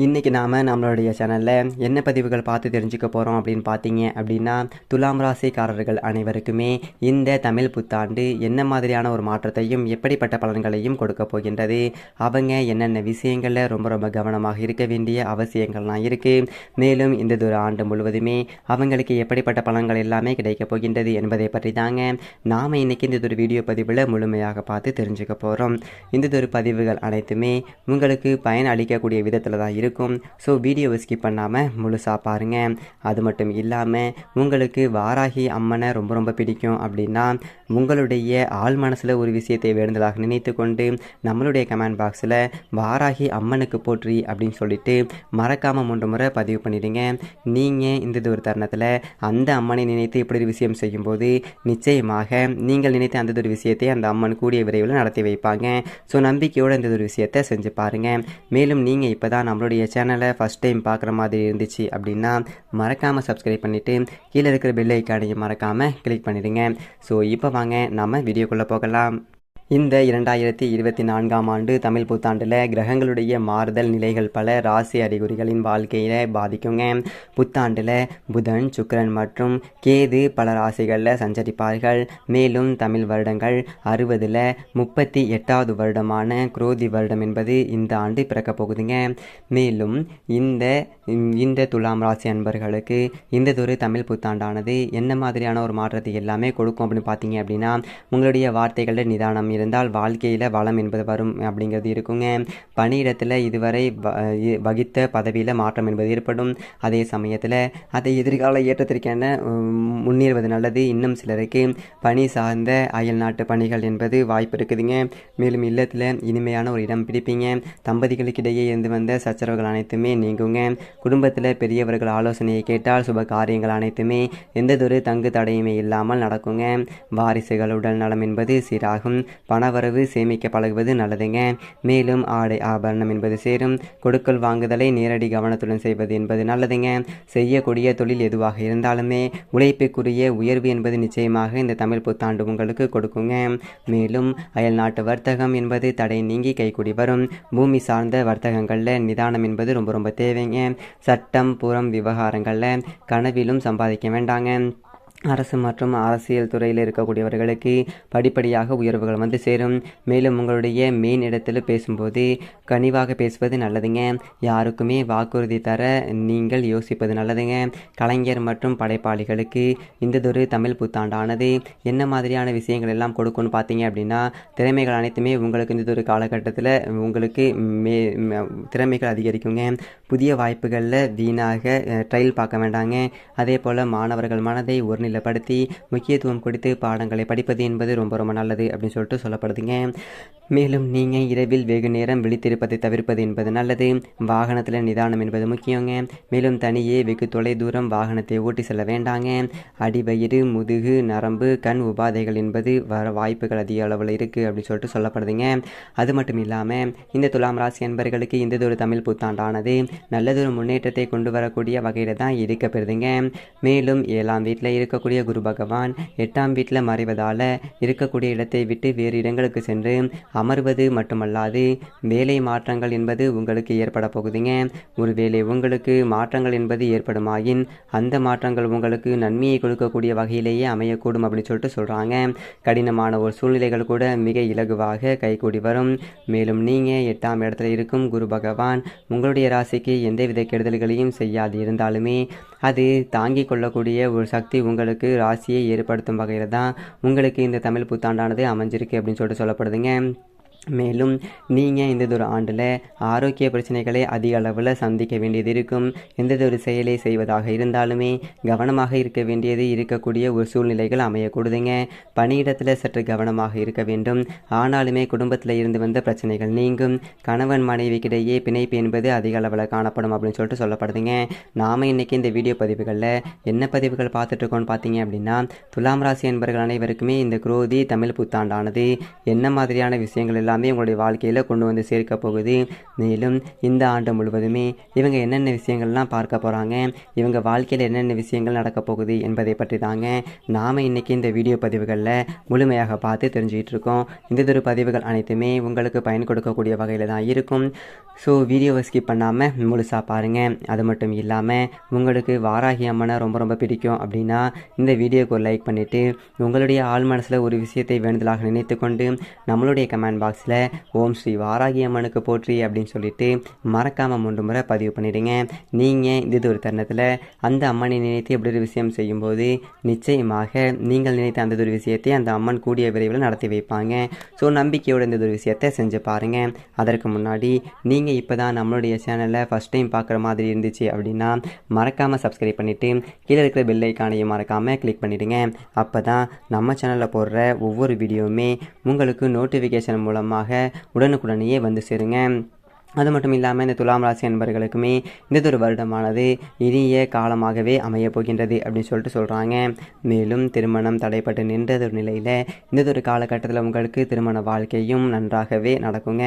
இன்றைக்கி நாம் நம்மளுடைய சேனலில் என்ன பதிவுகள் பார்த்து தெரிஞ்சுக்க போகிறோம் அப்படின்னு பார்த்தீங்க அப்படின்னா, துலாம் ராசிக்காரர்கள் அனைவருக்குமே இந்த தமிழ் புத்தாண்டு என்ன மாதிரியான ஒரு மாற்றத்தையும் எப்படிப்பட்ட பலன்களையும் கொடுக்க போகின்றது, அவங்க என்னென்ன விஷயங்களில் ரொம்ப ரொம்ப கவனமாக இருக்க வேண்டிய அவசியங்கள்லாம் இருக்குது, மேலும் இந்த ஒரு ஆண்டு முழுவதுமே அவங்களுக்கு எப்படிப்பட்ட பலன்கள் எல்லாமே கிடைக்கப் போகின்றது என்பதை பற்றி தாங்க நாம் இன்றைக்கி இந்த ஒரு வீடியோ பதிவில் முழுமையாக பார்த்து தெரிஞ்சுக்க போகிறோம். இந்த ஒரு பதிவுகள் அனைத்துமே உங்களுக்கு பயன் அளிக்கக்கூடிய விதத்தில் தான் இருக்கும். ஸோ வீடியோவை ஸ்கிப் பண்ணாமல் முழுசாக பாருங்கள். அது மட்டும் இல்லாமல் உங்களுக்கு வாராகி அம்மனை ரொம்ப ரொம்ப பிடிக்கும் அப்படின்னா உங்களுடைய ஆள் மனசில் ஒரு விஷயத்தை வேண்டுதலாக நினைத்து கொண்டு நம்மளுடைய கமெண்ட் பாக்ஸில் வாராகி அம்மனுக்கு போற்றி அப்படின்னு சொல்லிட்டு மறக்காமல் 3 முறை பதிவு பண்ணிடுங்க. நீங்கள் இந்த ஒரு தருணத்தில் அந்த அம்மனை நினைத்து இப்படி ஒரு விஷயம் செய்யும்போது நிச்சயமாக நீங்கள் நினைத்த அந்த ஒரு விஷயத்தை அந்த அம்மன் கூடிய விரைவில் நடத்தி வைப்பாங்க. ஸோ நம்பிக்கையோடு இந்த ஒரு விஷயத்தை செஞ்சு பாருங்கள். மேலும் நீங்கள் இப்போ தான் நம்மளுடைய சேனலை ஃபஸ்ட் டைம் பார்க்குற மாதிரி இருந்துச்சு அப்படின்னா மறக்காமல் சப்ஸ்கிரைப் பண்ணிவிட்டு கீழே இருக்கிற பெல் ஐக்கானையும் மறக்காமல் கிளிக் பண்ணிடுங்க. ஸோ இப்போ வாங்க நம்ம வீடியோக்குள்ளே போகலாம். இந்த 2024ஆம் ஆண்டு தமிழ் புத்தாண்டில் கிரகங்களுடைய மாறுதல் நிலைகள் பல ராசி அறிகுறிகளின் வாழ்க்கையில் பாதிக்குங்க. புத்தாண்டில் புதன், சுக்கிரன் மற்றும் கேது பல ராசிகளில் சஞ்சரிப்பார்கள். மேலும் தமிழ் வருடங்கள் 60ல் 38வது வருடமான குரோதி வருடம் என்பது இந்த ஆண்டு பிறக்க போகுதுங்க. மேலும் இந்த துலாம் ராசி அன்பர்களுக்கு ஒரு தமிழ் புத்தாண்டானது என்ன மாதிரியான ஒரு மாற்றத்தை எல்லாமே கொடுக்கும் அப்படின்னு பார்த்தீங்க அப்படின்னா, உங்களுடைய வார்த்தைகளில் நிதானம் இருந்தால் வாழ்க்கையில் வளம் என்பது வரும் அப்படிங்கிறது இருக்குங்க. பணியிடத்தில் இதுவரை வகித்த பதவியில் மாற்றம் என்பது ஏற்படும். அதே சமயத்தில் அதை எதிர்கால ஏற்றத்திற்கான முன்னேறுவது நல்லது. இன்னும் சிலருக்கு பணி சார்ந்த அயல் நாட்டு பணிகள் என்பது வாய்ப்பு இருக்குதுங்க. மேலும் இல்லத்தில் இனிமையான ஒரு இடம் பிடிப்பீங்க. தம்பதிகளுக்கிடையே இருந்து வந்த சச்சரவுகள் அனைத்துமே நீங்குங்க. குடும்பத்தில் பெரியவர்கள் ஆலோசனையை கேட்டால் சுப காரியங்கள் அனைத்துமே எந்ததொரு தங்கு தடையுமே இல்லாமல் நடக்குங்க. வாரிசுகள் உடல் நலம் என்பது சீராகும். பணவரவு சேமிக்க பழகுவது நல்லதுங்க. மேலும் ஆடை ஆபரணம் என்பது சேரும். கொடுக்கல் வாங்குதலை நேரடி கவனத்துடன் செய்வது என்பது நல்லதுங்க. செய்யக்கூடிய தொழில் எதுவாக இருந்தாலுமே உழைப்புக்குரிய உயர்வு என்பது நிச்சயமாக இந்த தமிழ் புத்தாண்டு உங்களுக்கு கொடுக்குங்க. மேலும் அயல் நாட்டு வர்த்தகம் என்பது தடை நீங்கி கைக்கூடி வரும். பூமி சார்ந்த வர்த்தகங்களில் நிதானம் என்பது ரொம்ப ரொம்ப தேவைங்க. சட்டம் புறம் விவகாரங்களில் கனவிலும் சம்பாதிக்க வேண்டாங்க. அரசு மற்றும் அரசியல் துறையில் இருக்கக்கூடியவர்களுக்கு படிப்படியாக உயர்வுகள் வந்து சேரும். மேலும் உங்களுடைய மெயின் இடத்தில் பேசும்போது கனிவாக பேசுவது நல்லதுங்க. யாருக்குமே வாக்குறுதி தர நீங்கள் யோசிப்பது நல்லதுங்க. கலைஞர் மற்றும் படைப்பாளிகளுக்கு ஒரு தமிழ் புத்தாண்டானது என்ன மாதிரியான விஷயங்கள் எல்லாம் கொடுக்கும்னு பார்த்தீங்க அப்படின்னா, திறமைகள் அனைத்துமே உங்களுக்கு இந்த ஒரு காலகட்டத்தில் உங்களுக்கு திறமைகள் அதிகரிக்குங்க. புதிய வாய்ப்புகளில் வீணாக ட்ரையல் பார்க்க வேண்டாங்க. அதே போல் மாணவர்கள் மனதை ஒருநிலைப்படுத்தி முக்கியத்துவம் கொடுத்து பாடங்களை படிப்பது என்பது ரொம்ப ரொம்ப நல்லது அப்படின்னு சொல்லிட்டு சொல்லப்படுதுங்க. மேலும் நீங்கள் இரவில் வெகு நேரம் விழித்திருப்பதை தவிர்ப்பது என்பது நல்லது. வாகனத்தில் நிதானம் என்பது முக்கியங்க. மேலும் தனியே வெகு தொலை தூரம் வாகனத்தை ஓட்டி செல்ல வேண்டாங்க. அடிவயிறு, முதுகு, நரம்பு, கண் உபாதைகள் என்பது வர வாய்ப்புகள் அதிக அளவில் இருக்குது அப்படின்னு சொல்லிட்டு சொல்லப்படுதுங்க. அது மட்டும் இல்லாமல் இந்த துலாம் ராசி என்பர்களுக்கு இந்த ஒரு தமிழ் புத்தாண்டானது நல்லதொரு முன்னேற்றத்தை கொண்டு வரக்கூடிய வகையில் தான் இருக்கப்பெறுதுங்க. மேலும் 7ஆம் வீட்டில் இருக்கக்கூடிய குரு பகவான் 8ஆம் வீட்டில் மறைவதால் இருக்கக்கூடிய இடத்தை விட்டு வேறு இடங்களுக்கு சென்று அமர்வது மட்டுமல்லாது வேலை மாற்றங்கள் என்பது உங்களுக்கு ஏற்பட போகுதுங்க. ஒருவேளை உங்களுக்கு மாற்றங்கள் என்பது ஏற்படுமாயின் அந்த மாற்றங்கள் உங்களுக்கு நன்மையை கொடுக்கக்கூடிய வகையிலேயே அமையக்கூடும் அப்படின்னு சொல்லிட்டு சொல்கிறாங்க. கடினமான ஒரு சூழ்நிலைகள் கூட மிக இலகுவாக கைகூடி வரும். மேலும் நீங்கள் 8ஆம் இடத்துல இருக்கும் குரு பகவான் உங்களுடைய ராசிக்கு எந்தவித கெடுதல்களையும் செய்யாது இருந்தாலுமே அது தாங்கிக் கொள்ளக்கூடிய ஒரு சக்தி உங்களுக்கு ராசியை ஏற்படுத்தும் வகையில் தான் உங்களுக்கு இந்த தமிழ் புத்தாண்டானது அமைஞ்சிருக்கு அப்படின்னு சொல்லிட்டு சொல்லப்படுதுங்க. மேலும் நீங்கள் இந்த ஒரு ஆண்டில் ஆரோக்கிய பிரச்சனைகளை அதிக அளவில் சந்திக்க வேண்டியது இருக்கும். எந்த ஒரு செயலை செய்வதாக இருந்தாலுமே கவனமாக இருக்க வேண்டியது இருக்கக்கூடிய ஒரு சூழ்நிலைகள் அமையக்கூடுதுங்க. பணியிடத்தில் சற்று கவனமாக இருக்க வேண்டும். ஆனாலுமே குடும்பத்தில் இருந்து வந்த பிரச்சனைகள் நீங்கும். கணவன் மனைவிக்கிடையே பிணைப்பு என்பது அதிக அளவில் காணப்படும் அப்படின்னு சொல்லிட்டு சொல்லப்படுதுங்க. நாம் இன்றைக்கி இந்த வீடியோ பதிவுகளில் என்ன பதிவுகள் பார்த்துட்ருக்கோன்னு பார்த்தீங்க அப்படின்னா, துலாம் ராசி என்பவர்கள் அனைவருக்குமே இந்த குரோதி தமிழ் புத்தாண்டானது என்ன மாதிரியான விஷயங்கள் எல்லாம் எல்லாமே உங்களுடைய வாழ்க்கையில் கொண்டு வந்து சேர்க்க போகுது. மேலும் இந்த ஆண்டு முழுவதுமே இவங்க என்னென்ன விஷயங்கள்லாம் பார்க்க போகிறாங்க, இவங்க வாழ்க்கையில் என்னென்ன விஷயங்கள் நடக்க போகுது என்பதை பற்றி தாங்க நாம் இன்றைக்கி இந்த வீடியோ பதிவுகளில் முழுமையாக பார்த்து தெரிஞ்சுக்கிட்டு இருக்கோம். இந்த பதிவுகள் அனைத்துமே உங்களுக்கு பயன் கொடுக்கக்கூடிய வகையில் தான் இருக்கும். ஸோ வீடியோவை ஸ்கிப் பண்ணாமல் முழுசாக பாருங்கள். அது மட்டும் இல்லாமல் உங்களுக்கு வாராகி அம்மனை ரொம்ப ரொம்ப பிடிக்கும் அப்படின்னா இந்த வீடியோக்கு ஒரு லைக் பண்ணிவிட்டு உங்களுடைய ஆள் மனசில் ஒரு விஷயத்தை வேண்டுதலாக நினைத்து கொண்டு நம்மளுடைய கமெண்ட் பாக்ஸில் ஓம் ஸ்ரீ வாராகி அம்மனுக்கு போற்றி அப்படின்னு சொல்லிட்டு மறக்காமல் 3 முறை பதிவு பண்ணிவிடுங்க. நீங்கள் இந்த ஒரு தருணத்தில் அந்த அம்மனை நினைத்து எப்படி ஒரு விஷயம் செய்யும்போது நிச்சயமாக நீங்கள் நினைத்த அந்த ஒரு விஷயத்தை அந்த அம்மன் கூடிய விரைவில் நடத்தி வைப்பாங்க. ஸோ நம்பிக்கையோடு இந்த ஒரு விஷயத்தை செஞ்சு பாருங்கள். அதற்கு முன்னாடி நீங்கள் இப்போ தான் நம்மளுடைய சேனலில் ஃபஸ்ட் டைம் பார்க்குற மாதிரி இருந்துச்சு அப்படின்னா மறக்காமல் சப்ஸ்கிரைப் பண்ணிவிட்டு கீழே இருக்கிற பெல் ஐக்கானையும் மறக்காமல் கிளிக் பண்ணிவிடுங்க. அப்போ தான் நம்ம சேனலில் போடுற ஒவ்வொரு வீடியோவுமே உங்களுக்கு நோட்டிஃபிகேஷன் மூலமாக உடனுக்குடனேயே வந்து சேருங்க. அது மட்டும் இல்லாமல் இந்த துலாம் ராசி அன்பர்களுக்குமே இந்த ஒரு வருடமானது இனிய காலமாகவே அமையப் போகின்றது அப்படின்னு சொல்லிட்டு சொல்கிறாங்க. மேலும் திருமணம் தடைப்பட்டு நின்ற ஒரு நிலையில் இந்த ஒரு காலகட்டத்தில் உங்களுக்கு திருமண வாழ்க்கையும் நன்றாகவே நடக்குங்க.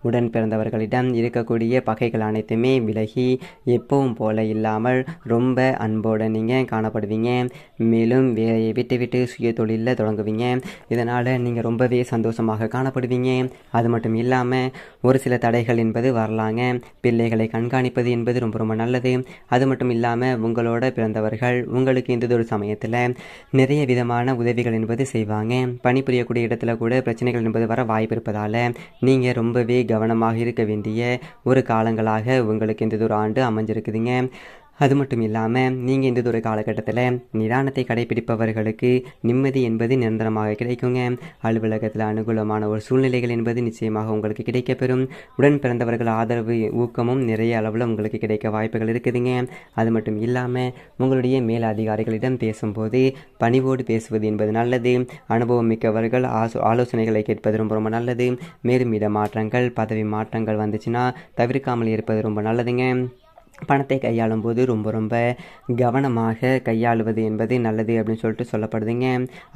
உடன் பிறந்தவர்களிடம் இருக்கக்கூடிய பகைகள் அனைத்துமே விலகி எப்பவும் போல இல்லாமல் ரொம்ப அன்போடு நீங்கள் காணப்படுவீங்க. மேலும் வேலையை விட்டு சுய தொழிலில் தொடங்குவீங்க. இதனால் நீங்கள் ரொம்பவே சந்தோஷமாக காணப்படுவீங்க. அது மட்டும் இல்லாமல் ஒரு சில தடைகள் என்பது வரலாங்க. பிள்ளைகளை கண்காணிப்பது என்பது ரொம்ப ரொம்ப நல்லது. அது மட்டும் இல்லாமல் உங்களோட பிறந்தவர்கள் உங்களுக்கு இந்த ஒரு சமயத்தில் நிறைய விதமான உதவிகள் என்பது செய்வாங்க. பணிபுரியக்கூடிய இடத்துல கூட பிரச்சனைகள் என்பது வர வாய்ப்பு இருப்பதால் நீங்கள் ரொம்பவே கவனமாக இருக்க வேண்டிய ஒரு காலங்களாக உங்களுக்கு இந்த ஒரு ஆண்டு அமைஞ்சிருக்குதுங்க. அது மட்டும் இல்லாமல் நீங்கள் இந்த ஒரு காலகட்டத்தில் நிதானத்தை கடைபிடிப்பவர்களுக்கு நிம்மதி என்பது நிரந்தரமாக கிடைக்குங்க. அலுவலகத்தில் அனுகூலமான ஒரு சூழ்நிலைகள் என்பது நிச்சயமாக உங்களுக்கு கிடைக்கப்பெறும். உடன் பிறந்தவர்கள் ஆதரவு ஊக்கமும் நிறைய அளவில் உங்களுக்கு கிடைக்க வாய்ப்புகள் இருக்குதுங்க. அது மட்டும் இல்லாமல் உங்களுடைய மேல் அதிகாரிகளிடம் பேசும்போது பணிவோடு பேசுவது என்பது நல்லது. அனுபவம் மிக்கவர்கள் ஆலோசனைகளை கேட்பது ரொம்ப ரொம்ப நல்லது. மேலும் இடமாற்றங்கள் பதவி மாற்றங்கள் வந்துச்சுன்னா தவிர்க்காமல் இருப்பது ரொம்ப நல்லதுங்க. பணத்தை கையாளும் போது ரொம்ப ரொம்ப கவனமாக கையாளுவது என்பது நல்லது அப்படின்னு சொல்லிட்டு சொல்லப்படுதுங்க.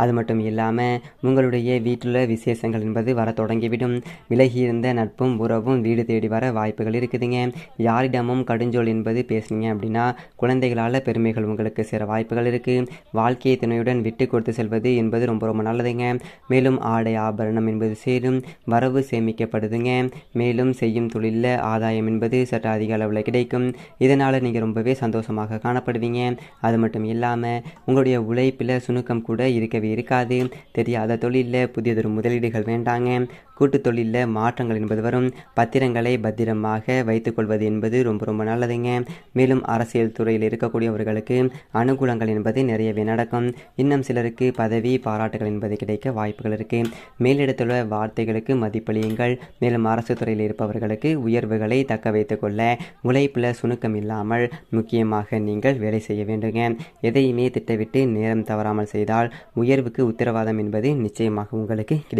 அது மட்டும் இல்லாமல் உங்களுடைய வீட்டில் விசேஷங்கள் என்பது வர தொடங்கிவிடும். விலகியிருந்த நட்பும் உறவும் வீடு தேடி வர வாய்ப்புகள் இருக்குதுங்க. யாரிடமும் கடுஞ்சொல் என்பது பேசுனீங்க அப்படின்னா குழந்தைகளால் பெருமைகள் உங்களுக்கு சேர வாய்ப்புகள் இருக்குது. வாழ்க்கையை துணையுடன் விட்டு கொடுத்து செல்வது என்பது ரொம்ப ரொம்ப நல்லதுங்க. மேலும் ஆடை ஆபரணம் என்பது சேரும். வரவு சேமிக்கப்படுதுங்க. மேலும் செய்யும் தொழிலில் ஆதாயம் என்பது சற்று அதிக அளவில் கிடைக்கும். இதனால் நீங்கள் ரொம்பவே சந்தோஷமாக காணப்படுவீங்க. அது மட்டும் இல்லாமல் உங்களுடைய உழைப்பில் சுணுக்கம் கூட இருக்கவே இருக்காது. தெரியாத தொழிலில் புதியதொரு முதலீடுகள் வேண்டாங்க. கூட்டு தொழிலில் மாற்றங்கள் என்பது வரும். பத்திரங்களை பத்திரமாக வைத்துக்கொள்வது என்பது ரொம்ப ரொம்ப நல்லதுங்க. மேலும் அரசியல் துறையில் இருக்கக்கூடியவர்களுக்கு அனுகூலங்கள் என்பது நிறையவே நடக்கும். இன்னும் சிலருக்கு பதவி பாராட்டுகள் என்பது கிடைக்க வாய்ப்புகள் இருக்குது. மேலிடத்துள்ள வார்த்தைகளுக்கு மதிப்பளியுங்கள். மேலும் அரசு துறையில் இருப்பவர்களுக்கு உயர்வுகளை தக்க வைத்துக் கொள்ள உழைப்பில் சுணுக்கம் இல்லாமல் முக்கியமாக நீங்கள் வேலை செய்ய வேண்டுங்க. எதையுமே திட்டமிட்டு நேரம் தவறாமல் செய்தால் உயர்வுக்கு உத்தரவாதம் என்பது நிச்சயமாக உங்களுக்கு கிடைக்கும்.